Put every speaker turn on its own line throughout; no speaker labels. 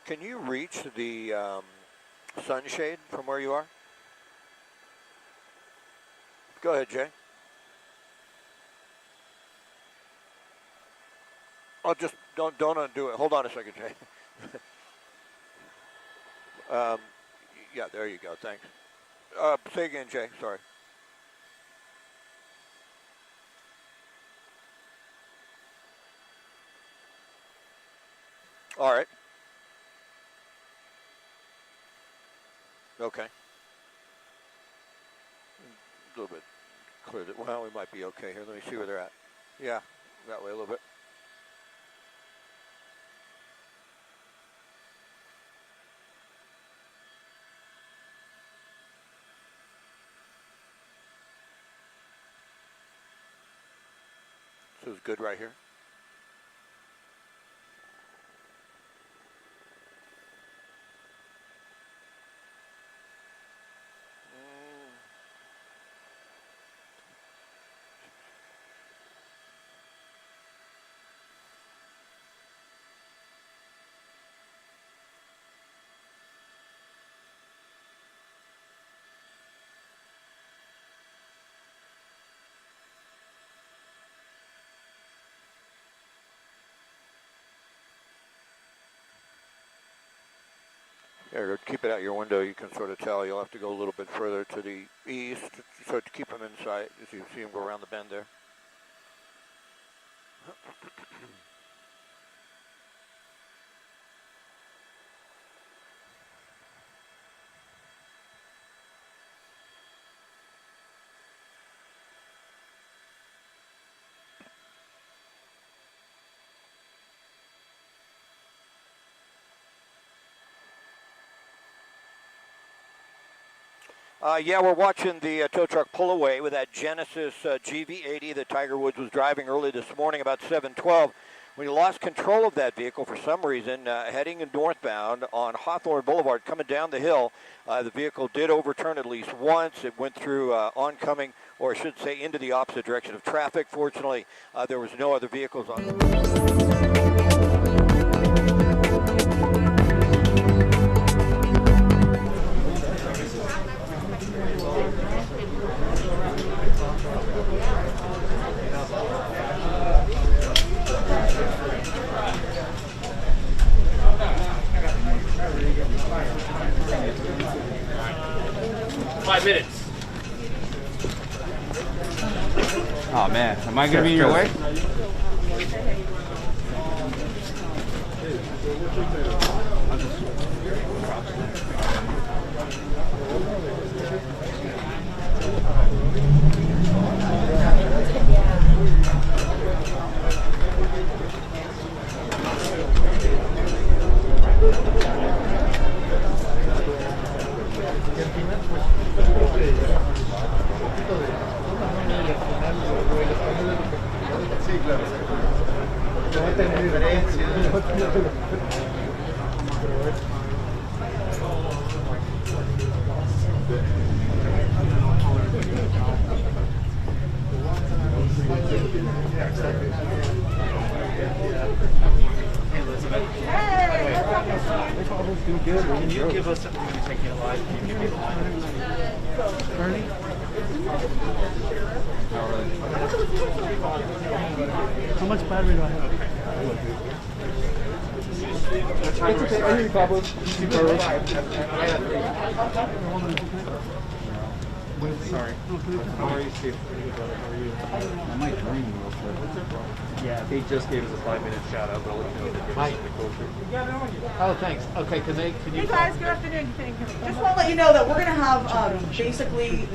Can you reach the sunshade from where you are? Go ahead, Jay. Oh, just don't undo it. Hold on a second, Jay. Yeah, there you go. Thanks. Say again, Jay. Sorry. All right. Okay. A little bit clear. Well, we might be okay here. Let me see where they're at. Yeah, that way a little bit. So it's good right here. There, keep it out your window. You can sort of tell. You'll have to go a little bit further to the east, so to keep them in sight as you see them go around the bend there. Yeah, we're watching the tow truck pull away with that Genesis GV80 that Tiger Woods was driving early this morning about 7:12. When he lost control of that vehicle for some reason, heading northbound on Hawthorne Boulevard, coming down the hill, the vehicle did overturn at least once. It went through oncoming, or I should say into the opposite direction of traffic. Fortunately, there was no other vehicles on.
Minutes.
Oh man, am I gonna be in your way?
Can you give us something to take it live? Can you give me a line? Ernie? How much battery do I have? It's okay. I hear you, Pablo. Sorry. How are you, Steve? How are you?
I might dream real quick.
Yeah, they just gave us a 5-minute shout out. They'll let you know they
Hi. Oh, thanks. Okay, can you?
Hey guys, good afternoon. Just want to let you know that we're going to have basically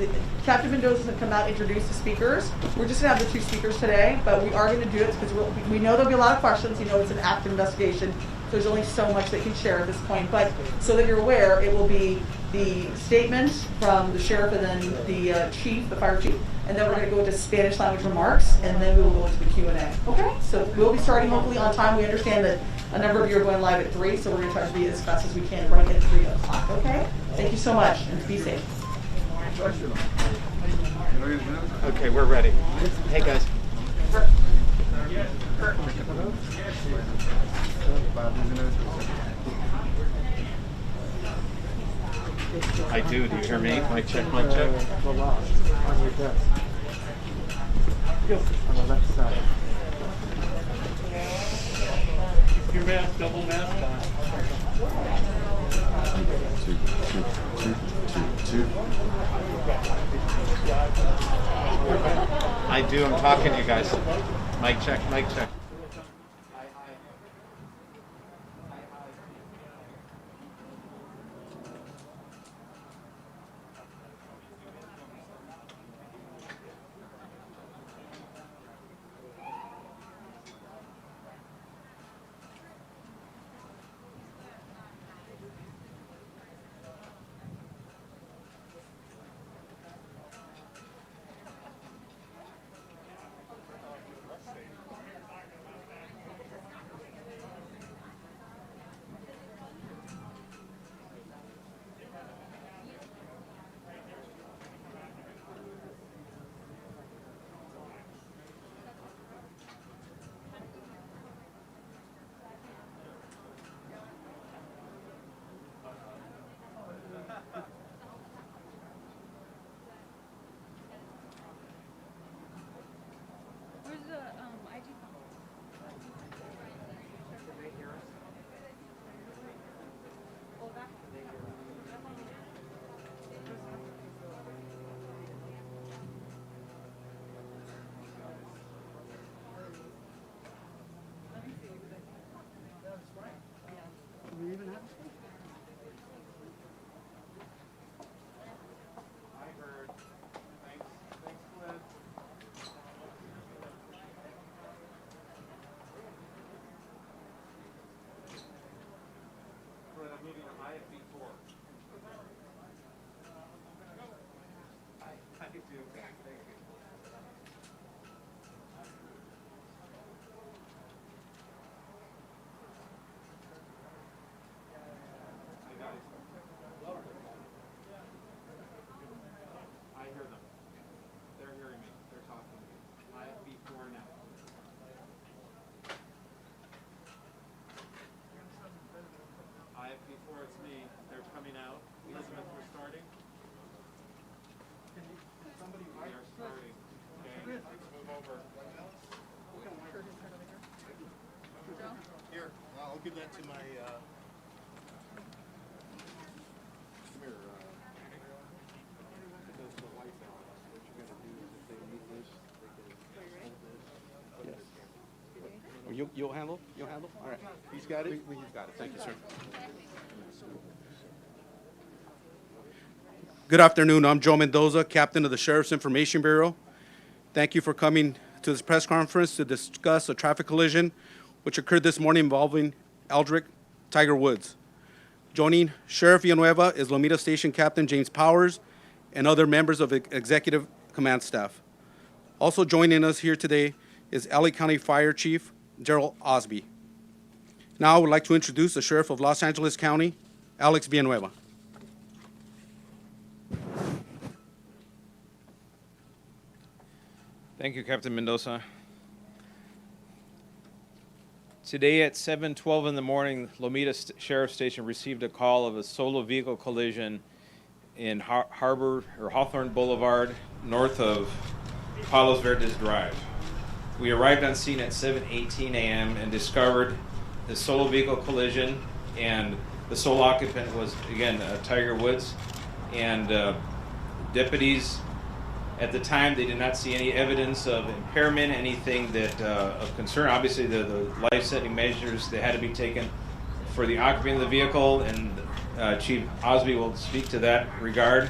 Captain Mendoza going to come out and introduce the speakers. We're just going to have the 2 speakers today, but we are going to do it because we know there'll be a lot of questions. You know, it's an active investigation, so there's only so much they can share at this point. But so that you're aware, it will be the statement from the sheriff and then the chief, the fire chief, and then we're going to go into Spanish language remarks, and then we will go into the Q&A. Okay? So we'll be starting hopefully on time. We understand that a number of you are going live at 3, so we're going to try to be as fast as we can right at 3 o'clock. Okay? Thank you so much, and be safe.
Okay, we're ready. Hey guys. I do. Do you hear me? Mic check, mic check.
The lock on your desk. On the left side.
Keep your mask, double mask on.
Two.
I do. I'm talking to you guys. Mic check, mic check.
Where's the ID phone? Oh, that.
Do we even have
I heard. Thanks, Liz. For the meeting of IFB4. I do. Thank you. I hear them. They're hearing me. They're talking to me. IFB4 now. IFB4, it's me. They're coming out. Elizabeth, we're starting. We are starting. Okay, let's move over.
Here, I'll give that to my, come here, because the white balance, what you're gonna do is if they need this, they can hold this, put it in. You'll handle? You'll handle? All right. He's got it? He's got it. Thank you, sir. Good afternoon. I'm Joe Mendoza, Captain of the Sheriff's Information Bureau. Thank you for coming to this press conference to discuss a traffic collision which occurred this morning involving Eldrick Tiger Woods. Joining Sheriff Villanueva is Lomita Station Captain James Powers and other members of the Executive Command Staff. Also joining us here today is LA County Fire Chief Gerald Osby. Now I would like to introduce the Sheriff of Los Angeles County, Alex Villanueva.
Thank you, Captain Mendoza. Today at 7:12 in the morning, Lomita Sheriff Station received a call of a solo vehicle collision in Harbor or Hawthorne Boulevard, north of Palos Verdes Drive. We arrived on scene at 7:18 a.m. and discovered the solo vehicle collision, and the sole occupant was, again, Tiger Woods. And deputies, at the time, they did not see any evidence of impairment, anything that of concern. Obviously, the life-saving measures that had to be taken for the occupant of the vehicle, and Chief Osby will speak to that regard.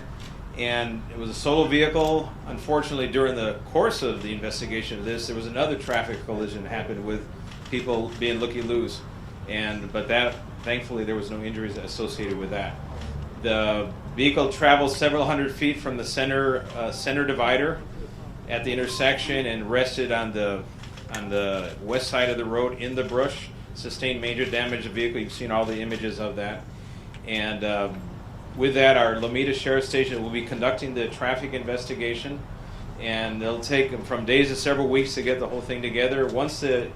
And it was a solo vehicle. Unfortunately, during the course of the investigation of this, there was another traffic collision that happened with people being looky-loos. But that, thankfully, there was no injuries associated with that. The vehicle traveled several hundred feet from the center divider at the intersection and rested on the west side of the road in the brush. Sustained major damage to the vehicle. You've seen all the images of that. And with that, our Lomita Sheriff Station will be conducting the traffic investigation, and it'll take from days to several weeks to get the whole thing together. Once the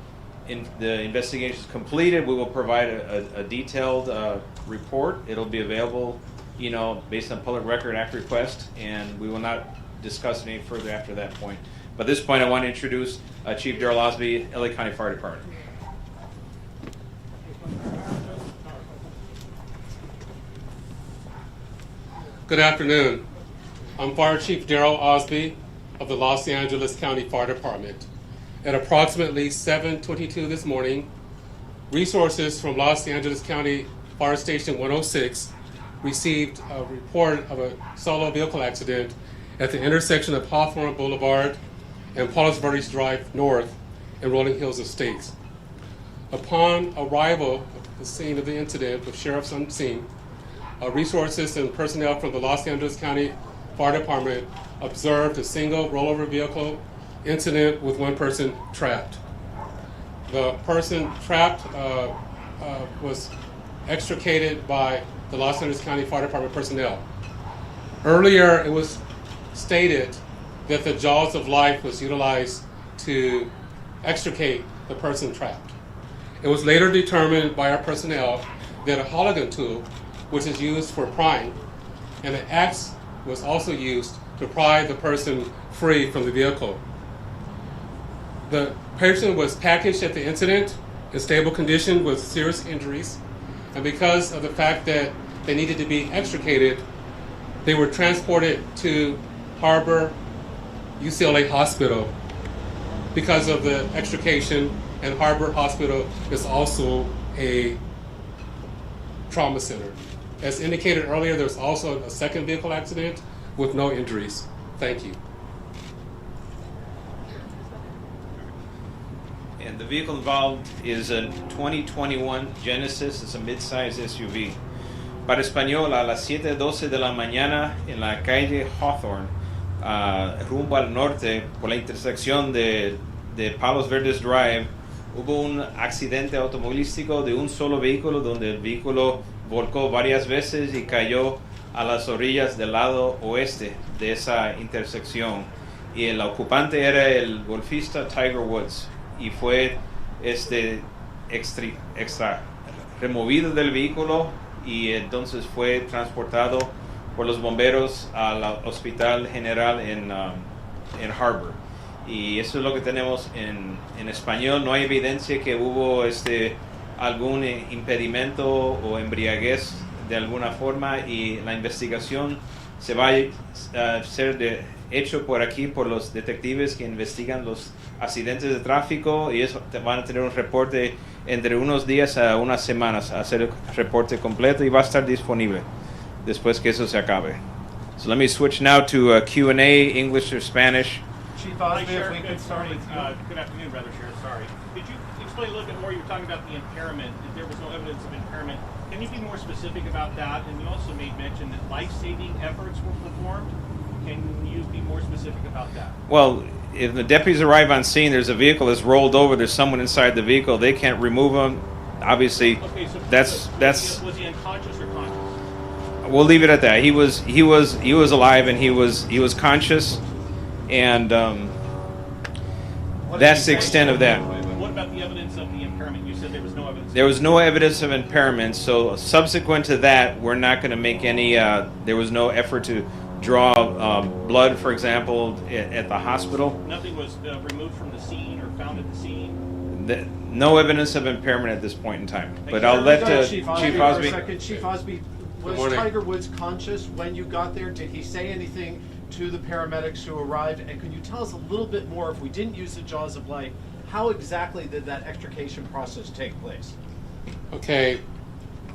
investigation is completed, we will provide a detailed report. It'll be available based on Public Record Act request, and we will not discuss it any further after that point. But at this point, I want to introduce Chief Darrell Osby, LA County Fire Department.
Good afternoon. I'm Fire Chief Darrell Osby of the Los Angeles County Fire Department. At approximately 7:22 this morning, resources from Los Angeles County Fire Station 106 received a report of a solo vehicle accident at the intersection of Hawthorne Boulevard and Palos Verdes Drive North in Rolling Hills Estates. Upon arrival at the scene of the incident with sheriffs on scene, resources and personnel from the Los Angeles County Fire Department observed a single rollover vehicle incident with one person trapped. The person trapped was extricated by the Los Angeles County Fire Department personnel. Earlier, it was stated that the jaws of life was utilized to extricate the person trapped. It was later determined by our personnel that a Halligan tool, which is used for prying, and an axe was also used to pry the person free from the vehicle. The person was packaged at the incident in stable condition with serious injuries, and because of the fact that they needed to be extricated, they were transported to Harbor UCLA Hospital because of the extrication, and Harbor Hospital is also a trauma center. As indicated earlier, there's also a second vehicle accident with no injuries. Thank you.
And the vehicle involved is a 2021 Genesis. It's a mid-size SUV. Para español, a las 7:12 de la mañana en la calle Hawthorne, rumbo al norte, por la intersección de Palos Verdes Drive, hubo un accidente automovilístico de un solo vehículo donde el vehículo volcó varias veces y cayó a las orillas del lado oeste de esa intersección. Y el ocupante era el golfista Tiger Woods y fue extra removido del vehículo y entonces fue transportado por los bomberos al Hospital General en Harbor. Y eso es lo que tenemos en español. No hay evidencia que hubo algún impedimento o embriaguez de alguna forma, y la investigación se va a ser hecho por aquí por los detectives que investigan los accidentes de tráfico, y eso van a tener un reporte entre unos días a unas semanas, a hacer el reporte completo, y va a estar disponible después que eso se acabe. So let me switch now to Q&A, English or Spanish.
Chief Osby, if we could start with, good afternoon, Brother Sheriff, sorry. Could you explain a little bit more? You were talking about the impairment, that there was no evidence of impairment. Can you be more specific about that? And you also made mention that life-saving efforts were performed. Can you be more specific about that?
Well, if the deputies arrive on scene, there's a vehicle that's rolled over, there's someone inside the vehicle, they can't remove them. Obviously,
okay, so
that's
was he unconscious or conscious?
We'll leave it at that. He was alive, and he was conscious, and that's the extent of that.
What about the evidence of the impairment? You said there was no evidence.
There was no evidence of impairment, so subsequent to that, we're not going to make any, there was no effort to draw blood, for example, at the hospital.
Nothing was removed from the scene or found at the scene?
No evidence of impairment at this point in time. But I'll let
Chief
Osby.
For a second. Chief Osby, was Tiger Woods conscious when you got there? Did he say anything to the paramedics who arrived? And could you tell us a little bit more, if we didn't use the jaws of life, how exactly did that extrication process take place?
Okay,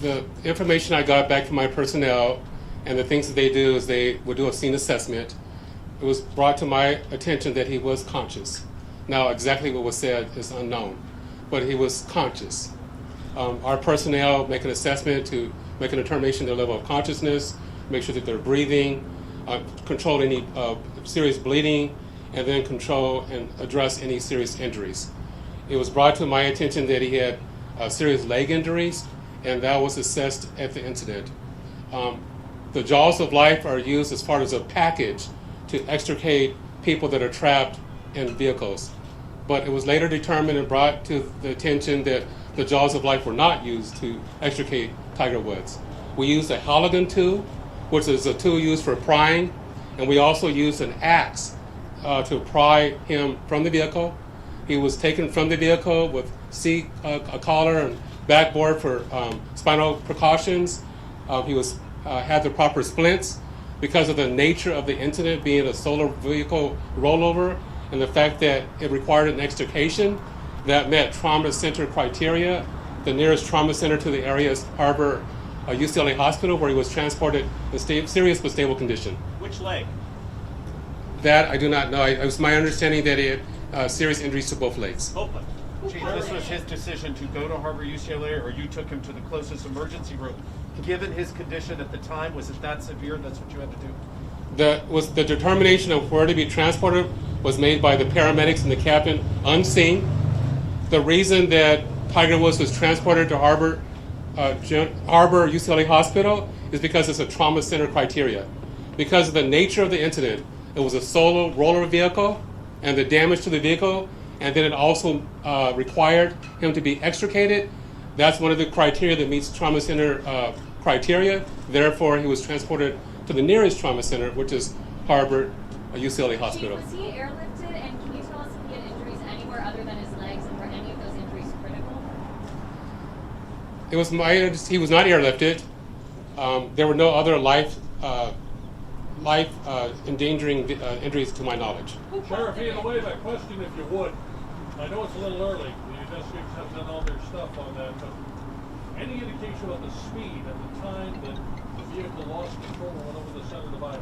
the information I got back from my personnel and the things that they do is they would do a scene assessment. It was brought to my attention that he was conscious. Now, exactly what was said is unknown, but he was conscious. Our personnel make an assessment to make a determination of their level of consciousness, make sure that they're breathing, control any serious bleeding, and then control and address any serious injuries. It was brought to my attention that he had serious leg injuries, and that was assessed at the incident. The jaws of life are used as part of a package to extricate people that are trapped in vehicles. But it was later determined and brought to the attention that the jaws of life were not used to extricate Tiger Woods. We used a Halligan tool, which is a tool used for prying, and we also used an axe to pry him from the vehicle. He was taken from the vehicle with a collar and backboard for spinal precautions. He was had the proper splints. Because of the nature of the incident being a solo vehicle rollover and the fact that it required an extrication that met trauma center criteria, the nearest trauma center to the area is Harbor UCLA Hospital, where he was transported in serious but stable condition.
Which leg?
That I do not know. It was my understanding that he had serious injuries to both legs.
Both legs.
Chief, this was his decision to go to Harbor UCLA, or you took him to the closest emergency room. Given his condition at the time, was it that severe? That's what you had to do?
The determination of where to be transported was made by the paramedics and the captain unseen. The reason that Tiger Woods was transported to Harbor UCLA Hospital is because it's a trauma center criteria. Because of the nature of the incident, it was a solo roller vehicle and the damage to the vehicle, and then it also required him to be extricated. That's one of the criteria that meets trauma center criteria. Therefore, he was transported to the nearest trauma center, which is Harbor UCLA Hospital.
Was he airlifted, and can you tell us if he had injuries anywhere other than his legs, and were any of those injuries critical?
It was he was not airlifted. There were no other life endangering injuries to my knowledge.
Sheriff, either way, my question, if you would, I know it's a little early, the investigators have done all their stuff on that, but any indication of the speed at the time that the vehicle lost control and went over the center divider?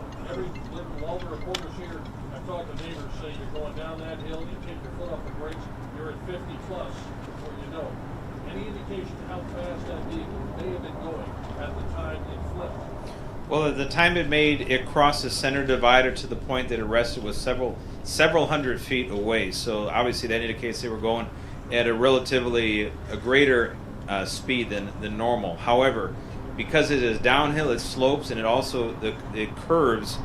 All the reporters here, I've talked to neighbors say you're going down that hill, you take your foot off the brakes, you're at 50 plus before you know it. Any indication how fast that vehicle may have been going at the time it flipped?
Well, at the time it crossed the center divider to the point that it rested was several hundred feet away. So obviously that indicates they were going at a greater speed than normal. However, because it is downhill, it slopes, and it curves,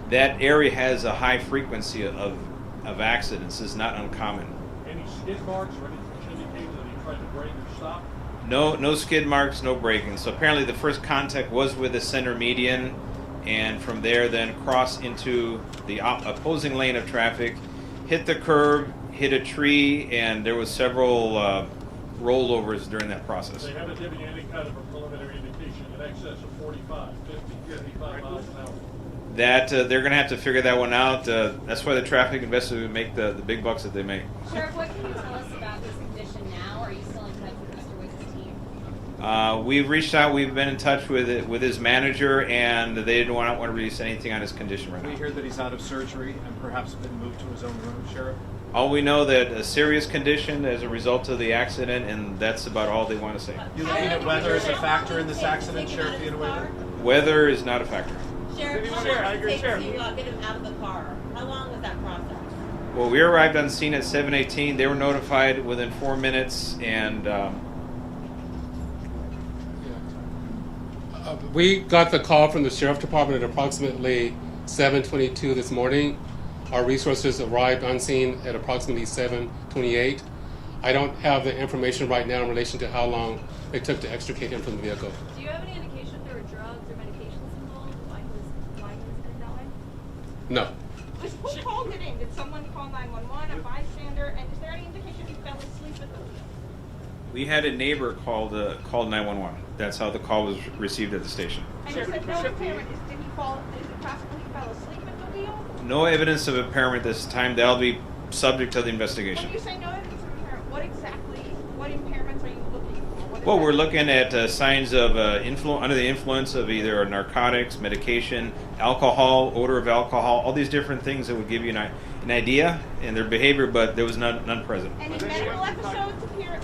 that area has a high frequency of accidents. It's not uncommon.
Any skid marks or anything which indicates that he tried to brake or stop?
No skid marks, no braking. So apparently the first contact was with the center median, and from there then crossed into the opposing lane of traffic, hit the curb, hit a tree, and there was several rollovers during that process.
They haven't given you any kind of a preliminary indication in excess of 45, 50, 55 miles an hour?
That they're going to have to figure that one out. That's why the traffic investigators make the big bucks that they make.
Sheriff, what can you tell us about his condition now? Are you still in touch with Mr. Wicks' team?
We've reached out. We've been in touch with his manager, and they didn't want to release anything on his condition right now.
We hear that he's out of surgery and perhaps been moved to his own room, Sheriff?
All we know that a serious condition as a result of the accident, and that's about all they want to say.
You looking at weather as a factor in this accident, Sheriff Villanueva?
Weather is not a factor.
Sheriff, how long did it take to get him out of the car? How long was that process?
Well, we arrived on scene at 7:18. They were notified within 4 minutes, and
we got the call from the Sheriff Department at approximately 7:22 this morning. Our resources arrived on scene at approximately 7:28. I don't have the information right now in relation to how long it took to extricate him from the vehicle.
Do you have any indication if there were drugs or medications involved? Why he was going to die?
No.
Who called it in? Did someone call 911, a bystander? And is there any indication he fell asleep at the wheel?
we had a neighbor called 911. That's how the call was received at the station.
And you said no impairment. Did he fall? Is it possible he fell asleep at the wheel?
No evidence of impairment this time. That'll be subject to the investigation.
When you say no evidence of impairment, what impairments are you looking for?
Well, we're looking at signs of under the influence of either narcotics, medication, alcohol, odor of alcohol, all these different things that would give you an idea in their behavior, but there was none present.
Any medical episodes appear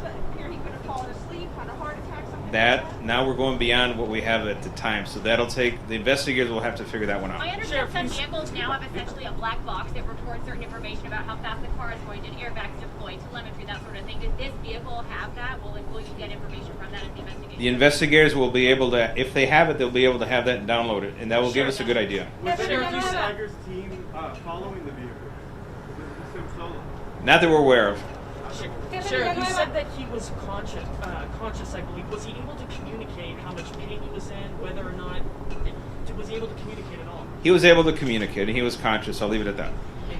he could have fallen asleep, had a heart attack, something
That,
like that?
now we're going beyond what we have at the time, so that'll take, the investigators will have to figure that one out.
I understand some vehicles now have essentially a black box that reports certain information about how fast the car is going, did airbags deploy, telemetry, that sort of thing. Does this vehicle have that? Will you get information from that in the investigation?
The investigators will be able to, if they have it, they'll be able to have that and download it, and that will give us a good idea.
Was Sheriff Tiger's team following the vehicle? Was him solo?
Not that we're aware of.
Sheriff, you said that he was conscious, I believe. Was he able to communicate how much pain he was in, whether or not
Was he able to communicate at all?
He was able to communicate, and he was conscious. I'll leave it at that.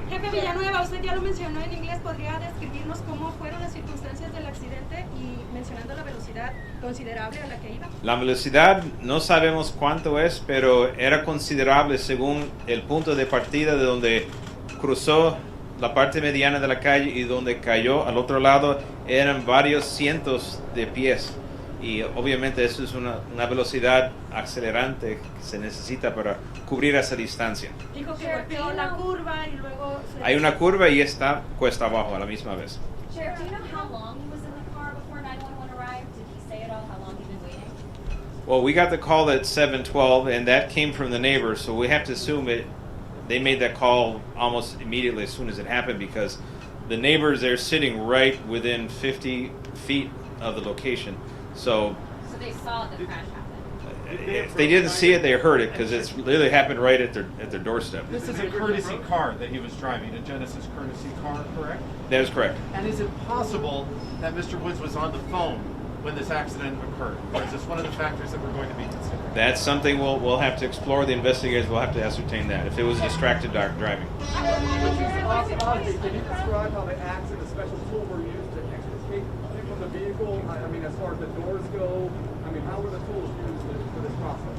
Jefe Villanueva, usted ya lo mencionó en inglés, ¿podría describirnos cómo fueron las circunstancias del accidente y mencionando la velocidad considerable a la que iba?
La velocidad no sabemos cuánto es, pero era considerable según el punto de partida de donde cruzó la parte mediana de la calle y donde cayó al otro lado eran varios cientos de pies. Y obviamente eso es una velocidad acelerante que se necesita para cubrir esa distancia.
Dijo que golpeó la curva y luego...
Hay una curva y está cuesta abajo a la misma vez.
Sheriff, do you know how long he was in the car before 911 arrived? Did he say at all how long he'd been waiting?
Well, we got the call at 7:12, and that came from the neighbors, so we have to assume they made that call almost immediately as soon as it happened, because the neighbors, they're sitting right within 50 feet of the location. So
they saw the crash happen.
if they didn't see it, they heard it, because it's literally happened right at their doorstep.
This is a courtesy car that he was driving, a Genesis courtesy car, correct?
That is correct.
And is it possible that Mr. Woods was on the phone when this accident occurred? Or is this one of the factors that we're going to be considering?
That's something we'll have to explore. The investigators will have to ascertain that, if it was distracted driving.
Can you describe how the axe and the special tool were used to extricate him from the vehicle? I mean, as far as the doors go, I mean, how were the tools used for this process?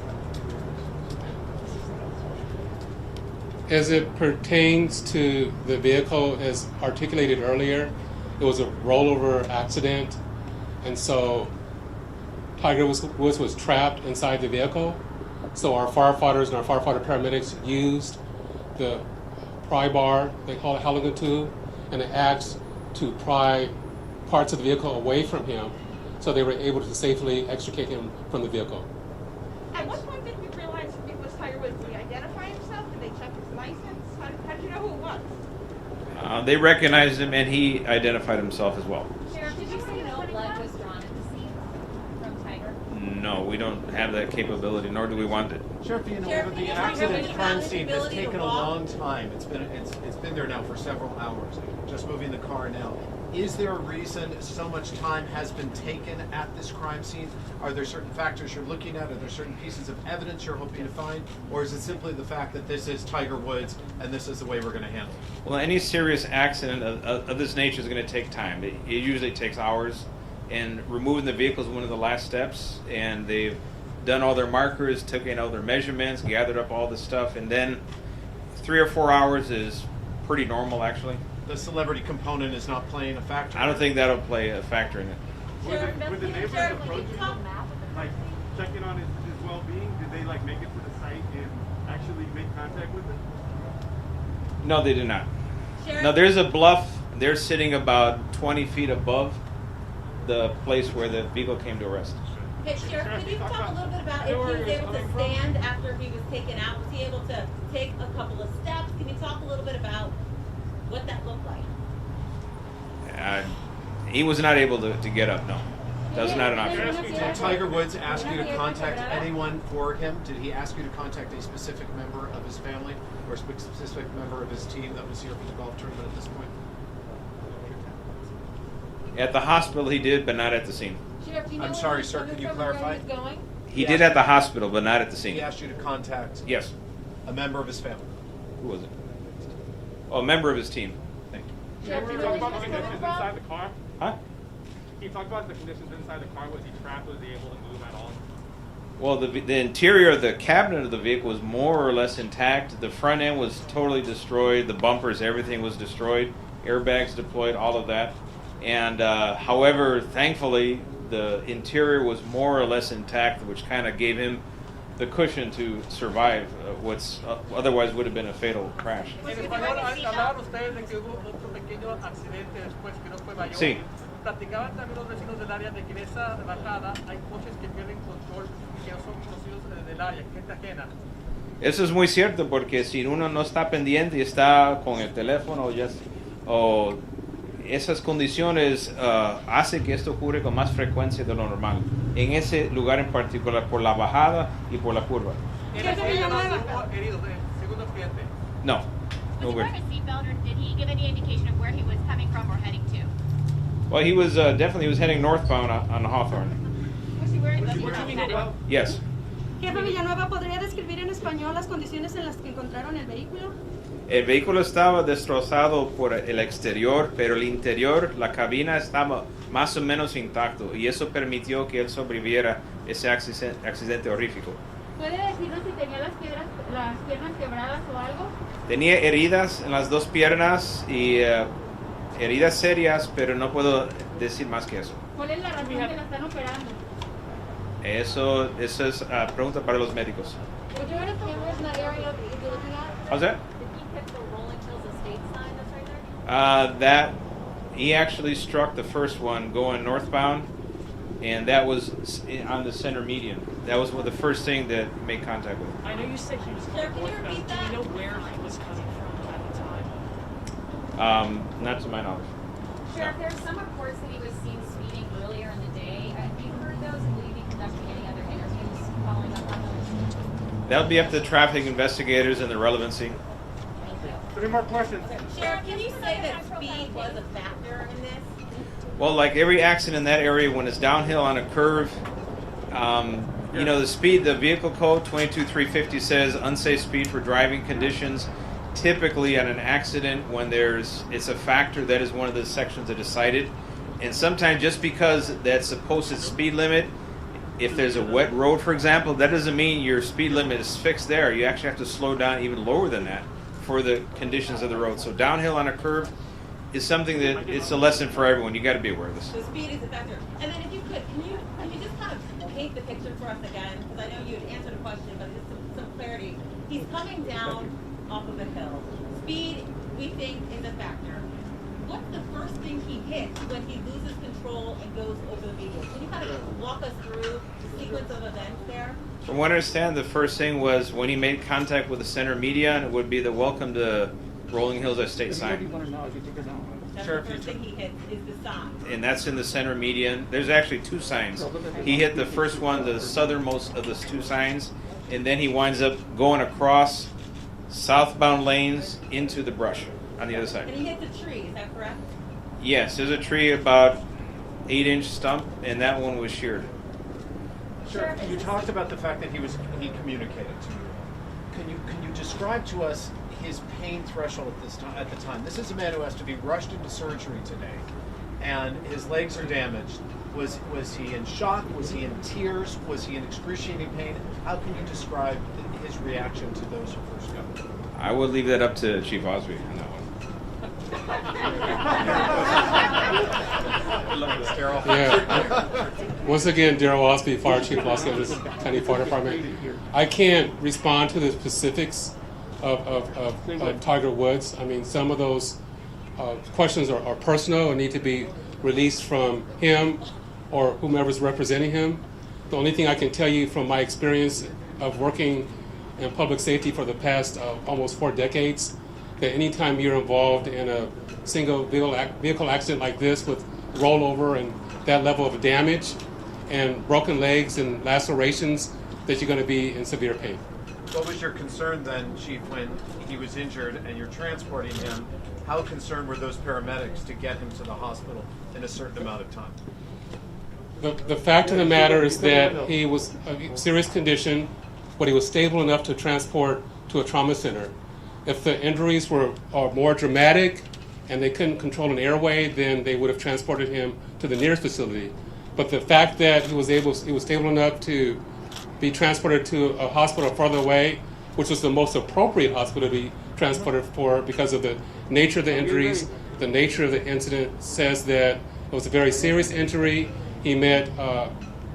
As it pertains to the vehicle, as articulated earlier, it was a rollover accident, and so Tiger Woods was trapped inside the vehicle. So our firefighters and our firefighter paramedics used the pry bar, they call it helical tool, and an axe to pry parts of the vehicle away from him, so they were able to safely extricate him from the vehicle.
At what point did we realize it was Tiger Woods? Did he identify himself? Did they check his license? How did you know who it was?
They recognized him, and he identified himself as well.
Sheriff, did you say no blood was drawn at the scene from Tiger?
No, we don't have that capability, nor do we want it.
Sheriff, you know,
Sheriff,
the
can you talk
accident
about
crime
his
scene has
ability to
taken a
walk?
long time. It's been there now for several hours. Just moving the car now. Is there a reason so much time has been taken at this crime scene? Are there certain factors you're looking at? Are there certain pieces of evidence you're hoping to find? Or is it simply the fact that this is Tiger Woods and this is the way we're going to handle it?
Well, any serious accident of this nature is going to take time. It usually takes hours, and removing the vehicle is one of the last steps, and they've done all their markers, taken all their measurements, gathered up all the stuff, and then 3 or 4 hours is pretty normal, actually.
The celebrity component is not playing a factor.
I don't think that'll play a factor in it.
With the neighbors approaching him, like checking on his well-being, did they like make it to the site and actually make contact with him?
No, they did not.
Sheriff?
No, there's a bluff. They're sitting about 20 feet above the place where the vehicle came to rest.
Okay, Sheriff, can you talk a little bit about if he was able to stand after he was taken out? Was he able to take a couple of steps? Can you talk a little bit about what that looked like?
He was not able to get up, no. That was not an option.
Did Tiger Woods ask you to contact anyone for him? Did he ask you to contact a specific member of his family or a specific member of his team that was here for the golf tournament at this point?
At the hospital he did, but not at the scene.
Sheriff, do you know
I'm
where
sorry,
he was
sir,
coming
can you
from or where
clarify?
he was going?
He did at the hospital, but not at the scene.
He asked you to contact
Yes.
a member of his family.
Who was it? Oh, a member of his team. Thank you.
Sheriff, do you know where he was coming from?
Inside the car?
Huh?
Can you talk about the conditions inside the car? Was he trapped? Was he able to move at all?
Well, the interior of the cabinet of the vehicle was more or less intact. The front end was totally destroyed. The bumpers, everything was destroyed. Airbags deployed, all of that. And however, thankfully, the interior was more or less intact, which kind of gave him the cushion to survive what's otherwise would have been a fatal crash.
En español, hablaban ustedes de que hubo otro pequeño accidente después que no fue mayor.
Sí.
Platicaban también los vecinos del área de que en esa bajada hay coches que pierden control y que no son conocidos del área, gente ajena.
Eso es muy cierto, porque si uno no está pendiente y está con el teléfono o esas condiciones hace que esto ocurre con más frecuencia de lo normal. En ese lugar en particular, por la bajada y por la curva.
En esa área no hubo heridos, según el cliente.
No.
Was he wearing a seatbelt, or did he give any indication of where he was coming from or heading to?
Well, he was definitely heading northbound on Hawthorne.
Was he wearing a seatbelt?
Yes.
Jefe Villanueva, ¿podría describir en español las condiciones en las que encontraron el vehículo?
El vehículo estaba destrozado por el exterior, pero el interior, la cabina estaba más o menos intacto y eso permitió que él sobreviviera ese accidente horrífico.
¿Puede decirnos si tenía las piernas quebradas o algo?
Tenía heridas en las dos piernas y heridas serias, pero no puedo decir más que eso.
¿Cuál es la razón que la están operando?
Eso es pregunta para los médicos.
Would you want to tell us the area that you're looking at?
How's that?
Did he hit the Rolling Hills Estate sign that's right there?
He actually struck the first one going northbound, and that was on the center median. That was the first thing that made contact with him.
I know you said he was
Sir, can you repeat that?
Do you know where he was coming from at the time?
Not to my knowledge.
Sheriff, there's some reports that he was seen speeding earlier in the day. Have you heard those, and will you be conducting any other interviews following up on those?
That would be up to traffic investigators and the relevancy.
Three more questions.
Sheriff, can you say that speed was a factor in this?
Well, like every accident in that area, when it's downhill on a curve, you know, the speed, the vehicle code 22350 says unsafe speed for driving conditions. Typically on an accident, when it's a factor, that is one of the sections that is cited. And sometimes just because that's the posted speed limit, if there's a wet road, for example, that doesn't mean your speed limit is fixed there. You actually have to slow down even lower than that for the conditions of the road. So downhill on a curve is something that it's a lesson for everyone. You got to be aware of this.
So speed is a factor. And then if you could, can you just kind of paint the picture for us again? Because I know you had answered a question, but just some clarity. He's coming down off of a hill. Speed, we think, is a factor. What's the first thing he hits when he loses control and goes over the vehicle? Can you kind of walk us through the sequence of events there?
From what I understand, the first thing was when he made contact with the center median, it would be the welcome to Rolling Hills Estate sign.
That's the first thing he hits is the sign.
And that's in the center median. There's actually two signs. He hit the first one, the southernmost of the two signs, and then he winds up going across southbound lanes into the brush on the other side.
And he hits a tree, is that correct?
Yes, there's a tree about 8-inch stump, and that one was sheared.
Sure. You talked about the fact that he communicated to you. Can you describe to us his pain threshold at the time? This is a man who has to be rushed into surgery today, and his legs are damaged. Was he in shock? Was he in tears? Was he in excruciating pain? How can you describe his reaction to those who first got him?
I would leave that up to Chief Osby on that one.
Yeah. Once again, Darrell Osby, Fire Chief, Los Angeles County Fire Department. I can't respond to the specifics of Tiger Woods. I mean, some of those questions are personal and need to be released from him or whomever's representing him. The only thing I can tell you from my experience of working in public safety for the past almost 4 decades, that anytime you're involved in a single vehicle accident like this with rollover and that level of damage and broken legs and lacerations, that you're going to be in severe pain.
What was your concern then, Chief, when he was injured and you're transporting him? How concerned were those paramedics to get him to the hospital in a certain amount of time?
The fact of the matter is that he was a serious condition, but he was stable enough to transport to a trauma center. If the injuries are more dramatic and they couldn't control an airway, then they would have transported him to the nearest facility. But the fact that he was stable enough to be transported to a hospital farther away, which was the most appropriate hospital to be transported for because of the nature of the injuries, the nature of the incident says that it was a very serious injury. He met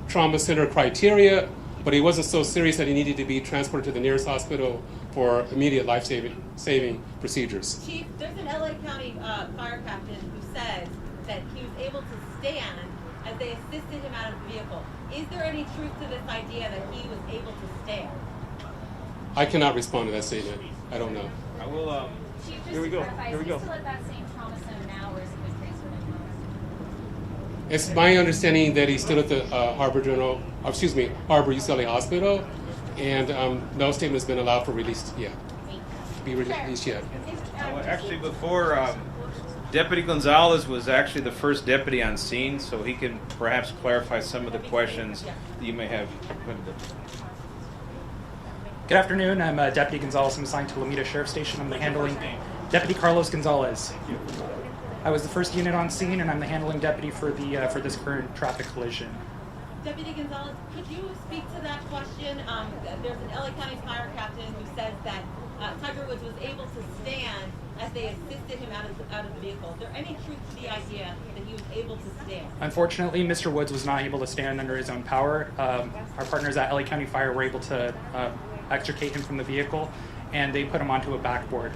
trauma center criteria, but he wasn't so serious that he needed to be transported to the nearest hospital for immediate life-saving procedures.
Chief, there's an LA County fire captain who says that he was able to stand as they assisted him out of the vehicle. Is there any truth to this idea that he was able to stand?
I cannot respond to that statement. I don't know.
I will.
Chief, just
Here we
to
go.
clarify,
Here we
is
go.
he still at that same trauma center now, or is he was transferred in trauma?
It's my understanding that he's still at the Harbor UCLA Hospital, and no statement has been allowed for release yet. Be released yet.
Actually, before Deputy Gonzalez was actually the first deputy on scene, so he can perhaps clarify some of the questions that you may have.
Good afternoon. I'm Deputy Gonzalez. I'm assigned to Lomita Sheriff's Station. I'm the handling Deputy Carlos Gonzalez. I was the first unit on scene, and I'm the handling deputy for this current traffic collision.
Deputy Gonzalez, could you speak to that question? There's an LA County fire captain who says that Tiger Woods was able to stand as they assisted him out of the vehicle. Is there any truth to the idea that he was able to stand?
Unfortunately, Mr. Woods was not able to stand under his own power. Our partners at LA County Fire were able to extricate him from the vehicle, and they put him onto a backboard.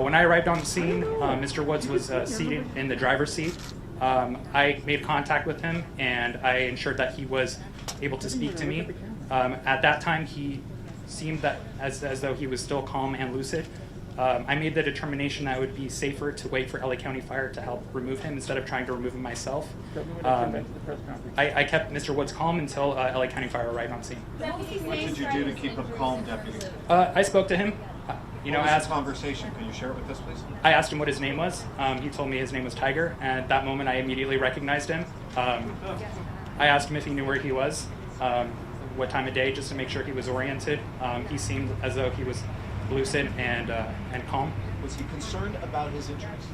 When I arrived on the scene, Mr. Woods was seated in the driver's seat. I made contact with him, and I ensured that he was able to speak to me. At that time, he seemed that as though he was still calm and lucid. I made the determination that it would be safer to wait for LA County Fire to help remove him instead of trying to remove him myself. I kept Mr. Woods calm until LA County Fire arrived on scene.
What did you do to keep him calm, Deputy?
I spoke to him.
What was the conversation? Can you share it with us, please?
I asked him what his name was. He told me his name was Tiger, and at that moment I immediately recognized him. I asked him if he knew where he was, what time of day, just to make sure he was oriented. He seemed as though he was lucid and calm.
Was he concerned about his injuries?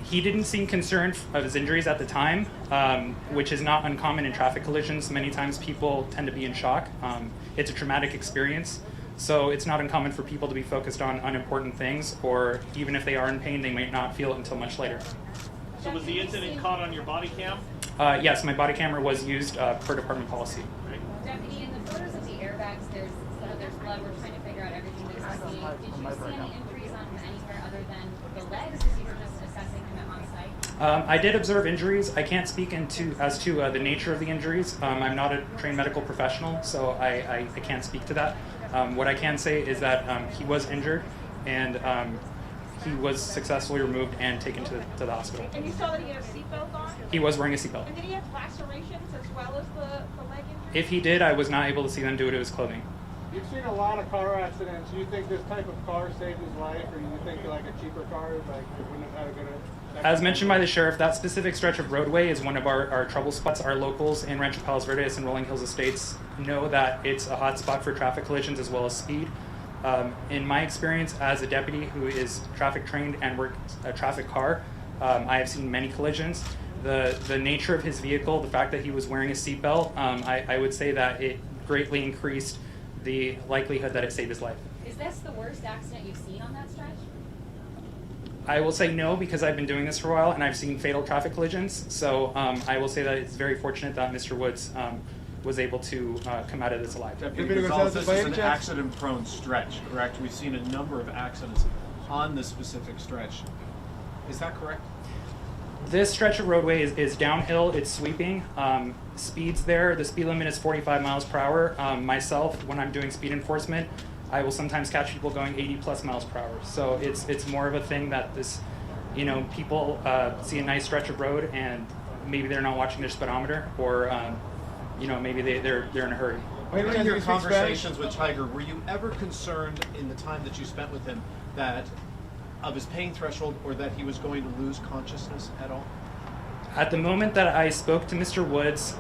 He didn't seem concerned of his injuries at the time, which is not uncommon in traffic collisions. Many times people tend to be in shock. It's a traumatic experience, so it's not uncommon for people to be focused on unimportant things, or even if they are in pain, they might not feel it until much later.
So was the incident caught on your body cam?
Yes, my body camera was used per department policy.
Deputy, in the photos of the airbags, there's blood. We're trying to figure out everything that you're seeing. Did you see any injuries on him anywhere other than the legs, as you were just assessing him on site?
I did observe injuries. I can't speak as to the nature of the injuries. I'm not a trained medical professional, so I can't speak to that. What I can say is that he was injured, and he was successfully removed and taken to the hospital.
And you saw that he had a seatbelt on?
He was wearing a seatbelt.
And did he have lacerations as well as the leg injury?
If he did, I was not able to see them due to his clothing.
You've seen a lot of car accidents. Do you think this type of car saved his life, or do you think like a cheaper car wouldn't have had a good effect?
As mentioned by the sheriff, that specific stretch of roadway is one of our trouble spots. Our locals in Rancho Palos Verdes and Rolling Hills Estates know that it's a hot spot for traffic collisions as well as speed. In my experience as a deputy who is traffic trained and works a traffic car, I have seen many collisions. The nature of his vehicle, the fact that he was wearing a seatbelt, I would say that it greatly increased the likelihood that it saved his life.
Is this the worst accident you've seen on that stretch?
I will say no, because I've been doing this for a while and I've seen fatal traffic collisions. So I will say that it's very fortunate that Mr. Woods was able to come out of this alive.
Deputy Gonzalez, this is an accident-prone stretch, correct? We've seen a number of accidents on this specific stretch. Is that correct?
This stretch of roadway is downhill, it's sweeping. Speeds there, the speed limit is 45 miles per hour. Myself, when I'm doing speed enforcement, I will sometimes catch people going 80 plus miles per hour. So it's more of a thing that this, people see a nice stretch of road and maybe they're not watching their speedometer, or maybe they're in a hurry.
In your conversations with Tiger, were you ever concerned in the time that you spent with him of his pain threshold, or that he was going to lose consciousness at all?
At the moment that I spoke to Mr. Woods,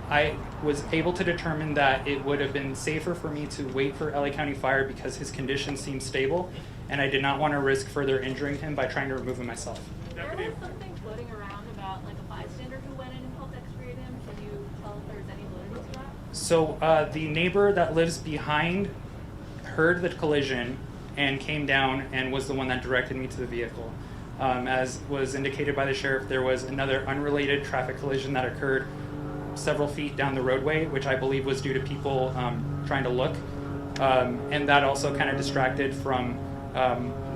I was able to determine that it would have been safer for me to wait for LA County Fire because his condition seemed stable, and I did not want to risk further injuring him by trying to remove him myself.
There was something floating around about like a bystander who went in and helped extricate him. Can you tell if there's any validity to that?
So the neighbor that lives behind heard the collision and came down and was the one that directed me to the vehicle. As was indicated by the sheriff, there was another unrelated traffic collision that occurred several feet down the roadway, which I believe was due to people trying to look. And that also kind of distracted from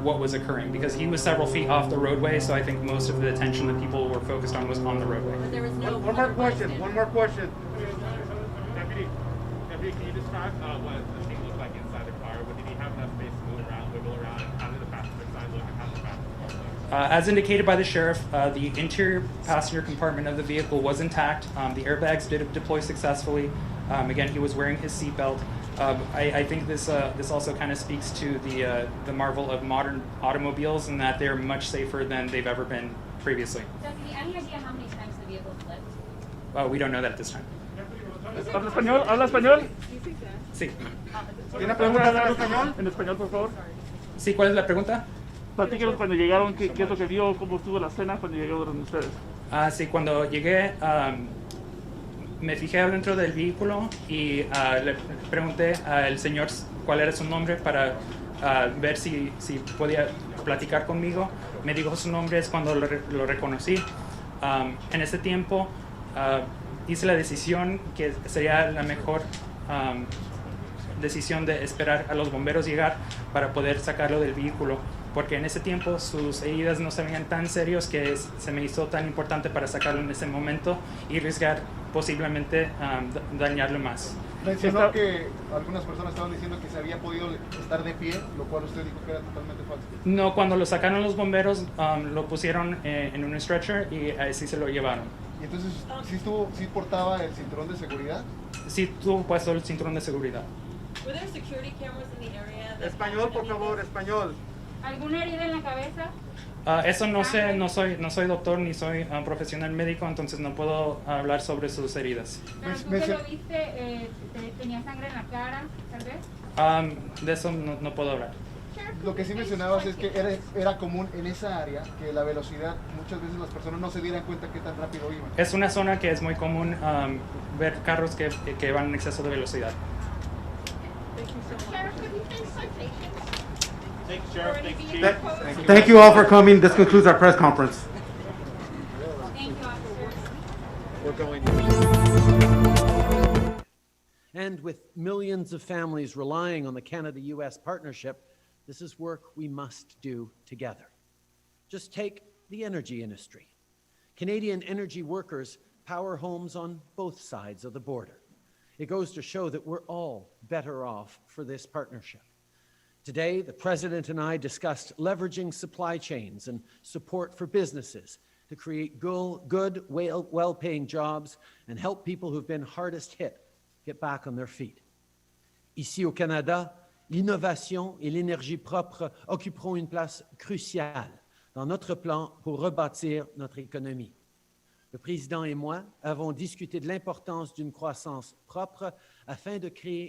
what was occurring, because he was several feet off the roadway, so I think most of the attention that people were focused on was on the roadway.
But there was no
One more question.
Deputy, can you describe what the thing looked like inside the car? Did he have enough space to move around, wiggle around? How did the passenger side look, and how did the passenger side look?
As indicated by the sheriff, the interior passenger compartment of the vehicle was intact. The airbags did deploy successfully. Again, he was wearing his seatbelt. I think this also kind of speaks to the marvel of modern automobiles, and that they're much safer than they've ever been previously.
Deputy, any idea how many times the vehicle flipped?
We don't know that at this time.
¿Habla español? ¿Habla español?
Sí.
¿Tiene preguntas en español? En español, por favor.
Sí, ¿cuál es la pregunta?
Platíquenos cuando llegaron, ¿qué es lo que vio? ¿Cómo estuvo la cena cuando llegaron ustedes?
Sí, cuando llegué, me fijé adentro del vehículo y le pregunté al señor cuál era su nombre para ver si podía platicar conmigo. Me dijo su nombre, es cuando lo reconocí. En ese tiempo hice la decisión que sería la mejor decisión de esperar a los bomberos llegar para poder sacarlo del vehículo, porque en ese tiempo sus heridas no se veían tan serios que se me hizo tan importante para sacarlo en ese momento y arriesgar posiblemente dañarlo más.
Mencionó que algunas personas estaban diciendo que se había podido estar de pie, lo cual usted dijo que era totalmente falso.
No, cuando lo sacaron los bomberos lo pusieron en un stretcher y así se lo llevaron.
¿Y entonces sí portaba el cinturón de seguridad?
Sí tuvo puesto el cinturón de seguridad.
Were there security cameras in the area?
Español, por favor, español.
¿Alguna herida en la cabeza?
Eso no sé, no soy doctor ni soy profesional médico, entonces no puedo hablar sobre sus heridas.
Pero tú que lo viste, ¿tenía sangre en la cara, tal vez?
De eso no puedo hablar.
Lo que sí mencionabas es que era común en esa área que la velocidad, muchas veces las personas no se dieran cuenta qué tan rápido iban.
Es una zona que es muy común ver carros que van en exceso de velocidad.
Thank you all for coming. This concludes our press conference.
Thank you, officers.
We're going. And with millions of families relying on the Canada-U.S. partnership, this is work we must do together. Just take the energy industry. Canadian energy workers power homes on both sides of the border. It goes to show that we're all better off for this partnership. Today, the President and I discussed leveraging supply chains and support for businesses to create good, well-paying jobs and help people who've been hardest hit get back on their feet. Ici au Canada, l'innovation et l'énergie propre occuperont une place cruciale dans notre plan pour rebâtir notre économie. Le président et moi avons discuté de l'importance d'une croissance propre afin de créer